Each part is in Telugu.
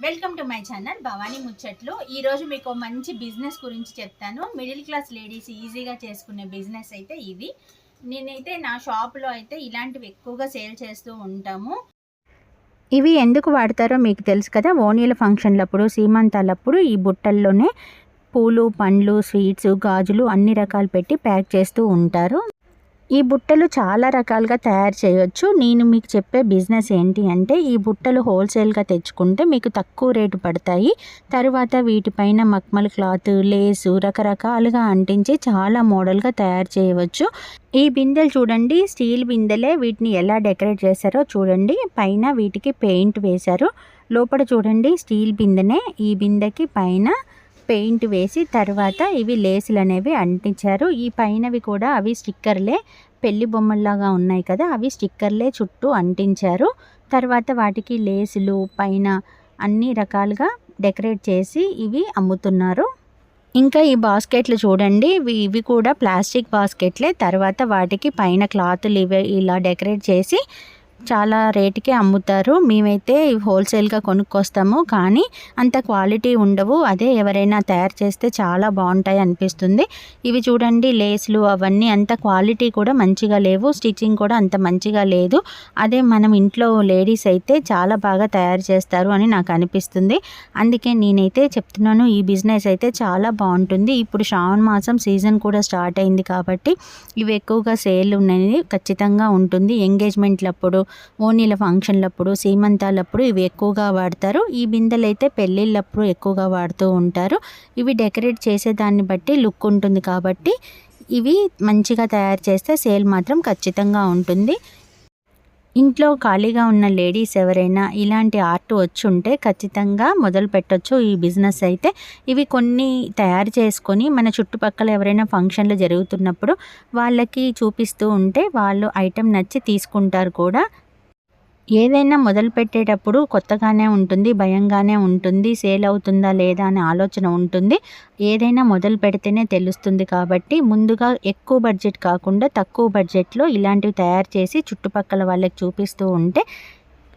Welcome to my channel Bhavani ముచ్చట్లు. ఈరోజు మీకు మంచి బిజినెస్ గురించి చెప్తాను. మిడిల్ క్లాస్ లేడీస్ ఈజీగా చేసుకునే బిజినెస్ అయితే ఇది. నేనైతే నా షాప్లో అయితే ఇలాంటివి ఎక్కువగా సేల్ చేస్తూ ఉంటాము. ఇవి ఎందుకు వాడతారో మీకు తెలుసు కదా. ఓణీల ఫంక్షన్లప్పుడు, సీమంతాలప్పుడు ఈ బుట్టల్లోనే పూలు, పండ్లు, స్వీట్స్, గాజులు అన్ని రకాలు పెట్టి ప్యాక్ చేస్తూ ఉంటారు. ఈ బుట్టలు చాలా రకాలుగా తయారు చేయొచ్చు. నేను మీకు చెప్పే బిజినెస్ ఏంటి అంటే, ఈ బుట్టలు హోల్సేల్గా తెచ్చుకుంటే మీకు తక్కువ రేటు పడతాయి. తర్వాత వీటిపైన మక్మల్ క్లాత్, లేసు రకరకాలుగా అంటించి చాలా మోడల్గా తయారు చేయవచ్చు. ఈ బిందెలు చూడండి, స్టీల్ బిందెలే. వీటిని ఎలా డెకరేట్ చేశారో చూడండి. పైన వీటికి పెయింట్ వేశారు. లోపల చూడండి స్టీల్ బిందెనే. ఈ బిందెకి పైన పెయింట్ వేసి తర్వాత ఇవి లేసులు అనేవి అంటించారు. ఈ పైనవి కూడా అవి స్టిక్కర్లే, పెళ్లి బొమ్మల్లాగా ఉన్నాయి కదా, అవి స్టిక్కర్లే చుట్టూ అంటించారు. తర్వాత వాటికి లేసులు పైన అన్ని రకాలుగా డెకరేట్ చేసి ఇవి అమ్ముతున్నారు. ఇంకా ఈ బాస్కెట్లు చూడండి, ఇవి కూడా ప్లాస్టిక్ బాస్కెట్లే. తర్వాత వాటికి పైన క్లాతులు ఇవే ఇలా డెకరేట్ చేసి చాలా రేటుకే అమ్ముతారు. మేమైతే హోల్సేల్గా కొనుక్కొస్తాము, కానీ అంత క్వాలిటీ ఉండవు. అదే ఎవరైనా తయారు చేస్తే చాలా బాగుంటాయి అనిపిస్తుంది. ఇవి చూడండి లేస్లు అవన్నీ అంత క్వాలిటీ కూడా మంచిగా లేవు, స్టిచ్చింగ్ కూడా అంత మంచిగా లేదు. అదే మనం ఇంట్లో లేడీస్ అయితే చాలా బాగా తయారు చేస్తారు అని నాకు అనిపిస్తుంది. అందుకే నేనైతే చెప్తున్నాను, ఈ బిజినెస్ అయితే చాలా బాగుంటుంది. ఇప్పుడు శ్రావణ మాసం సీజన్ కూడా స్టార్ట్ అయింది కాబట్టి ఇవి ఎక్కువగా సేల్ ఉన్నది ఖచ్చితంగా ఉంటుంది. ఎంగేజ్మెంట్లప్పుడు, ఓణీల ఫంక్షన్లప్పుడు, సీమంతాలప్పుడు ఇవి ఎక్కువగా వాడతారు. ఈ బిందెలు అయితే పెళ్ళిళ్ళప్పుడు ఎక్కువగా వాడుతూ ఉంటారు. ఇవి డెకరేట్ చేసేదాన్ని బట్టి లుక్ ఉంటుంది కాబట్టి ఇవి మంచిగా తయారు చేస్తే సేల్ మాత్రం ఖచ్చితంగా ఉంటుంది. ఇంట్లో ఖాళీగా ఉన్న లేడీస్ ఎవరైనా ఇలాంటి ఆర్ట్ వచ్చి ఉంటే ఖచ్చితంగా మొదలు పెట్టొచ్చు ఈ బిజినెస్ అయితే. ఇవి కొన్ని తయారు చేసుకొని మన చుట్టుపక్కల ఎవరైనా ఫంక్షన్లు జరుగుతున్నప్పుడు వాళ్ళకి చూపిస్తూ ఉంటే వాళ్ళు ఐటెం నచ్చి తీసుకుంటారు కూడా. ఏదైనా మొదలు పెట్టేటప్పుడు కొత్తగానే ఉంటుంది, భయంగానే ఉంటుంది, సేల్ అవుతుందా లేదా అనే ఆలోచన ఉంటుంది. ఏదైనా మొదలు పెడితేనే తెలుస్తుంది కాబట్టి ముందుగా ఎక్కువ బడ్జెట్ కాకుండా తక్కువ బడ్జెట్లో ఇలాంటివి తయారు చేసి చుట్టుపక్కల వాళ్ళకి చూపిస్తూ ఉంటే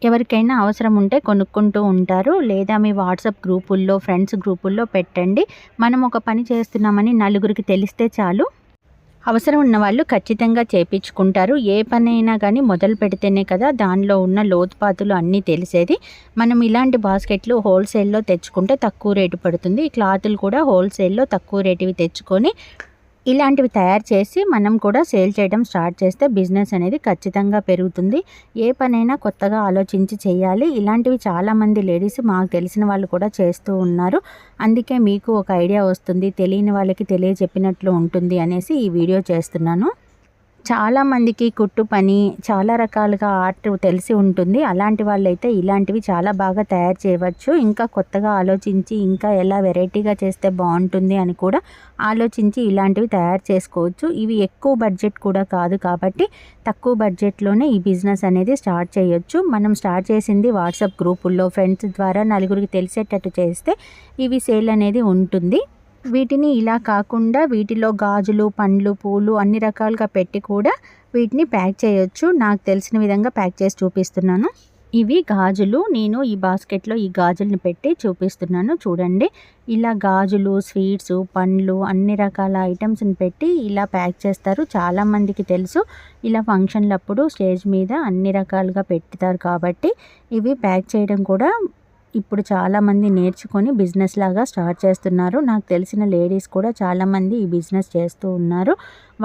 ఎవరికైనా అవసరం ఉంటే కొనుక్కుంటూ ఉంటారు. లేదా మీ వాట్సాప్ గ్రూపుల్లో, ఫ్రెండ్స్ గ్రూపుల్లో పెట్టండి. మనం ఒక పని చేస్తున్నామని నలుగురికి తెలిస్తే చాలు, అవసరం ఉన్న వాళ్ళు ఖచ్చితంగా చేపించుకుంటారు. ఏ పనైనా కానీ మొదలు పెడితేనే కదా దానిలో ఉన్న లోతుపాతులు అన్నీ తెలిసేది. మనం ఇలాంటి బాస్కెట్లు హోల్సేల్లో తెచ్చుకుంటే తక్కువ రేటు పడుతుంది. ఈ క్లాతులు కూడా హోల్సేల్లో తక్కువ రేటువి తెచ్చుకొని ఇలాంటివి తయారు చేసి మనం కూడా సేల్ చేయడం స్టార్ట్ చేస్తే బిజినెస్ అనేది ఖచ్చితంగా పెరుగుతుంది. ఏ పనైనా కొత్తగా ఆలోచించి చేయాలి. ఇలాంటివి చాలామంది లేడీస్ మాకు తెలిసిన వాళ్ళు కూడా చేస్తూ ఉన్నారు. అందుకే మీకు ఒక ఐడియా వస్తుంది, తెలియని వాళ్ళకి తెలియజెప్పినట్లు ఉంటుంది అనేసి ఈ వీడియో చేస్తున్నాను. చాలామందికి కుట్టు పని, చాలా రకాలుగా ఆర్ట్ తెలిసి ఉంటుంది. అలాంటి వాళ్ళైతే ఇలాంటివి చాలా బాగా తయారు చేయవచ్చు. ఇంకా కొత్తగా ఆలోచించి ఇంకా ఎలా వెరైటీగా చేస్తే బాగుంటుంది అని కూడా ఆలోచించి ఇలాంటివి తయారు చేసుకోవచ్చు. ఇవి ఎక్కువ బడ్జెట్ కూడా కాదు కాబట్టి తక్కువ బడ్జెట్లోనే ఈ బిజినెస్ అనేది స్టార్ట్ చేయొచ్చు. మనం స్టార్ట్ చేసింది వాట్సాప్ గ్రూపుల్లో ఫ్రెండ్స్ ద్వారా నలుగురికి తెలిసేటట్టు చేస్తే ఇవి సేల్ అనేది ఉంటుంది. వీటిని ఇలా కాకుండా వీటిలో గాజులు, పండ్లు, పూలు అన్ని రకాలుగా పెట్టి కూడా వీటిని ప్యాక్ చేయొచ్చు. నాకు తెలిసిన విధంగా ప్యాక్ చేసి చూపిస్తున్నాను. ఇవి గాజులు. నేను ఈ బాస్కెట్లో ఈ గాజులను పెట్టి చూపిస్తున్నాను. చూడండి, ఇలా గాజులు, స్వీట్స్, పండ్లు అన్ని రకాల ఐటమ్స్ని పెట్టి ఇలా ప్యాక్ చేస్తారు. చాలామందికి తెలుసు, ఇలా ఫంక్షన్లప్పుడు స్టేజ్ మీద అన్ని రకాలుగా పెడతారు కాబట్టి ఇవి ప్యాక్ చేయడం కూడా ఇప్పుడు చాలామంది నేర్చుకొని బిజినెస్ లాగా స్టార్ట్ చేస్తున్నారు. నాకు తెలిసిన లేడీస్ కూడా చాలామంది ఈ బిజినెస్ చేస్తూ ఉన్నారు.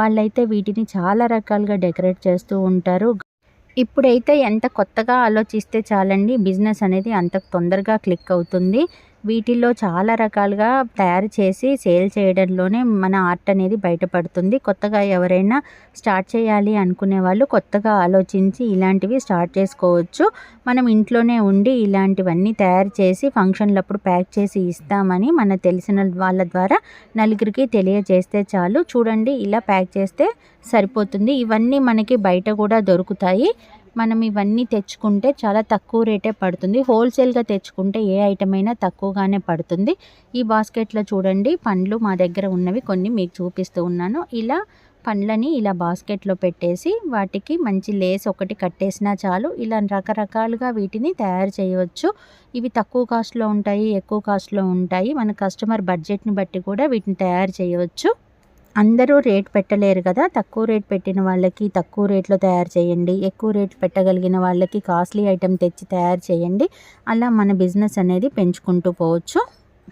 వాళ్ళైతే వీటిని చాలా రకాలుగా డెకరేట్ చేస్తూ ఉంటారు. ఇప్పుడైతే ఎంత కొత్తగా ఆలోచిస్తే చాలండి, బిజినెస్ అనేది అంత తొందరగా క్లిక్ అవుతుంది. వీటిల్లో చాలా రకాలుగా తయారు చేసి సేల్ చేయడంలోనే మన ఆర్ట్ అనేది బయటపడుతుంది. కొత్తగా ఎవరైనా స్టార్ట్ చేయాలి అనుకునే వాళ్ళు కొత్తగా ఆలోచించి ఇలాంటివి స్టార్ట్ చేసుకోవచ్చు. మనం ఇంట్లోనే ఉండి ఇలాంటివన్నీ తయారు చేసి ఫంక్షన్లప్పుడు ప్యాక్ చేసి ఇస్తామని మన తెలిసిన వాళ్ళ ద్వారా నలుగురికి తెలియజేస్తే చాలు. చూడండి, ఇలా ప్యాక్ చేస్తే సరిపోతుంది. ఇవన్నీ మనకి బయట కూడా దొరుకుతాయి. మనం ఇవన్నీ తెచ్చుకుంటే చాలా తక్కువ రేటే పడుతుంది. హోల్సేల్గా తెచ్చుకుంటే ఏ ఐటమ్ అయినా తక్కువగానే పడుతుంది. ఈ బాస్కెట్లో చూడండి, పండ్లు మా దగ్గర ఉన్నవి కొన్ని మీకు చూపిస్తూ ఉన్నాను. ఇలా పండ్లని ఇలా బాస్కెట్లో పెట్టేసి వాటికి మంచి లేస్ ఒకటి కట్టేసినా చాలు. ఇలా రకరకాలుగా వీటిని తయారు చేయవచ్చు. ఇవి తక్కువ కాస్ట్లో ఉంటాయి, ఎక్కువ కాస్ట్లో ఉంటాయి. మన కస్టమర్ బడ్జెట్ని బట్టి కూడా వీటిని తయారు చేయవచ్చు. అందరూ రేట్ పెట్టలేరు కదా, తక్కువ రేట్ పెట్టిన వాళ్ళకి తక్కువ రేట్లో తయారు చేయండి, ఎక్కువ రేట్ పెట్టగలిగిన వాళ్ళకి కాస్ట్లీ ఐటెం తెచ్చి తయారు చేయండి. అలా మన బిజినెస్ అనేది పెంచుకుంటూ పోవచ్చు.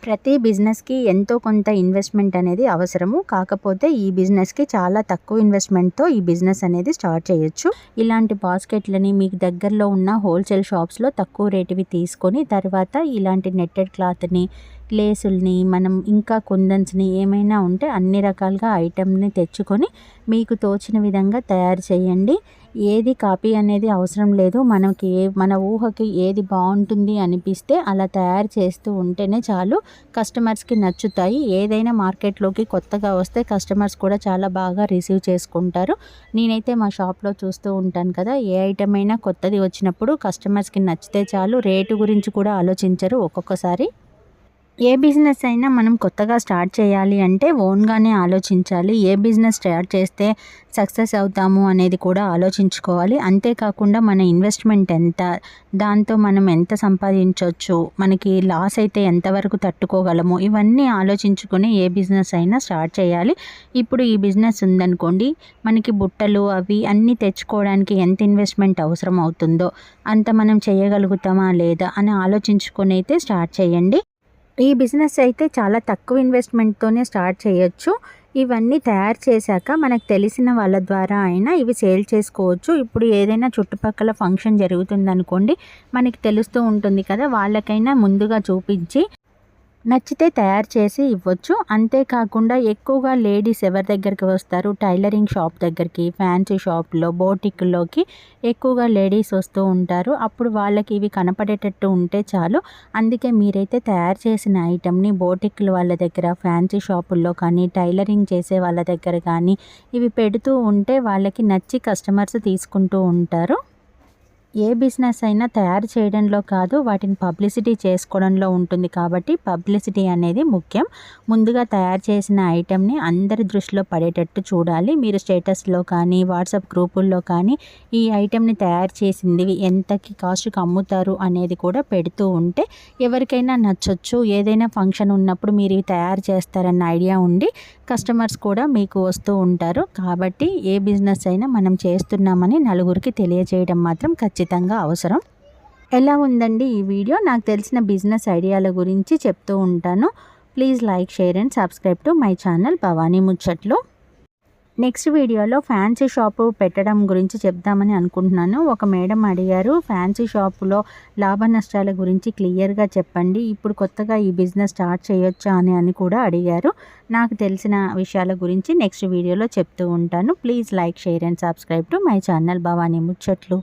ప్రతి బిజినెస్కి ఎంతో కొంత ఇన్వెస్ట్మెంట్ అనేది అవసరము. కాకపోతే ఈ బిజినెస్కి చాలా తక్కువ ఇన్వెస్ట్మెంట్తో ఈ బిజినెస్ అనేది స్టార్ట్ చేయొచ్చు. ఇలాంటి బాస్కెట్లని మీకు దగ్గరలో ఉన్న హోల్సేల్ షాప్స్లో తక్కువ రేటువి తీసుకొని తర్వాత ఇలాంటి నెట్టెడ్ క్లాత్ని, లేసుల్ని, మనం ఇంకా కుందన్స్ని ఏమైనా ఉంటే అన్ని రకాలుగా ఐటెంని తెచ్చుకొని మీకు తోచిన విధంగా తయారు చేయండి. ఏది కాపీ అనేది అవసరం లేదు. మన ఊహకి ఏది బాగుంటుంది అనిపిస్తే అలా తయారు చేస్తూ ఉంటేనే చాలు, కస్టమర్స్కి నచ్చుతాయి. ఏదైనా మార్కెట్లోకి కొత్తగా వస్తే కస్టమర్స్ కూడా చాలా బాగా రిసీవ్ చేసుకుంటారు. నేనైతే మా షాప్లో చూస్తూ ఉంటాను కదా, ఏ ఐటెం అయినా కొత్తది వచ్చినప్పుడు కస్టమర్స్కి నచ్చితే చాలు, రేటు గురించి కూడా ఆలోచించరు ఒక్కొక్కసారి. ఏ బిజినెస్ అయినా మనం కొత్తగా స్టార్ట్ చేయాలి అంటే ఓన్గానే ఆలోచించాలి. ఏ బిజినెస్ స్టార్ట్ చేస్తే సక్సెస్ అవుతాము అనేది కూడా ఆలోచించుకోవాలి. అంతేకాకుండా మన ఇన్వెస్ట్మెంట్ ఎంత, దాంతో మనం ఎంత సంపాదించవచ్చు, మనకి లాస్ అయితే ఎంతవరకు తట్టుకోగలము, ఇవన్నీ ఆలోచించుకొని ఏ బిజినెస్ అయినా స్టార్ట్ చేయాలి. ఇప్పుడు ఈ బిజినెస్ ఉందనుకోండి, మనకి బుట్టలు అవి అన్నీ తెచ్చుకోవడానికి ఎంత ఇన్వెస్ట్మెంట్ అవసరం అవుతుందో అంత మనం చేయగలుగుతామా లేదా అని ఆలోచించుకొని అయితే స్టార్ట్ చేయండి. ఈ బిజినెస్ అయితే చాలా తక్కువ ఇన్వెస్ట్మెంట్తోనే స్టార్ట్ చేయొచ్చు. ఇవన్నీ తయారు చేశాక మనకు తెలిసిన వాళ్ళ ద్వారా అయినా ఇవి సేల్ చేసుకోవచ్చు. ఇప్పుడు ఏదైనా చుట్టుపక్కల ఫంక్షన్ జరుగుతుందనుకోండి, మనకి తెలుస్తూ ఉంటుంది కదా, వాళ్ళకైనా ముందుగా చూపించి నచ్చితే తయారు చేసి ఇవ్వచ్చు. అంతేకాకుండా ఎక్కువగా లేడీస్ ఎవరి దగ్గరికి వస్తారు, టైలరింగ్ షాప్ దగ్గరికి, ఫ్యాన్సీ షాప్లో, బోటిక్లోకి ఎక్కువగా లేడీస్ వస్తూ ఉంటారు. అప్పుడు వాళ్ళకి ఇవి కనపడేటట్టు ఉంటే చాలు. అందుకే మీరైతే తయారు చేసిన ఐటెంని బోటిక్ల వాళ్ళ దగ్గర, ఫ్యాన్సీ షాపుల్లో కానీ, టైలరింగ్ చేసే వాళ్ళ దగ్గర కానీ ఇవి పెడుతూ ఉంటే వాళ్ళకి నచ్చి కస్టమర్స్ తీసుకుంటూ ఉంటారు. ఏ బిజినెస్ అయినా తయారు చేయడంలో కాదు, వాటిని పబ్లిసిటీ చేసుకోవడంలో ఉంటుంది. కాబట్టి పబ్లిసిటీ అనేది ముఖ్యం. ముందుగా తయారు చేసిన ఐటెంని అందరి దృష్టిలో పడేటట్టు చూడాలి. మీరు స్టేటస్లో కానీ, వాట్సాప్ గ్రూపుల్లో కానీ ఈ ఐటెంని తయారు చేసింది ఎంతకి కాస్ట్కి అమ్ముతారు అనేది కూడా పెడుతూ ఉంటే ఎవరికైనా నచ్చొచ్చు. ఏదైనా ఫంక్షన్ ఉన్నప్పుడు మీరు ఇవి తయారు చేస్తారన్న ఐడియా ఉండి కస్టమర్స్ కూడా మీకు వస్తూ ఉంటారు. కాబట్టి ఏ బిజినెస్ అయినా మనం చేస్తున్నామని నలుగురికి తెలియజేయడం మాత్రం ఖచ్చితంగా అవసరం. ఎలా ఉందండి ఈ వీడియో? నాకు తెలిసిన బిజినెస్ ఐడియాల గురించి చెప్తూ ఉంటాను. Please like, share and subscribe to my channel Bhavani ముచ్చట్లు. నెక్స్ట్ వీడియోలో ఫ్యాన్సీ షాపు పెట్టడం గురించి చెప్దామని అనుకుంటున్నాను. ఒక మేడం అడిగారు, ఫ్యాన్సీ షాపులో లాభ నష్టాల గురించి క్లియర్గా చెప్పండి, ఇప్పుడు కొత్తగా ఈ బిజినెస్ స్టార్ట్ చేయొచ్చా అని కూడా అడిగారు. నాకు తెలిసిన విషయాల గురించి నెక్స్ట్ వీడియోలో చెప్తూ ఉంటాను. Please like, share and subscribe to my channel Bhavani ముచ్చట్లు.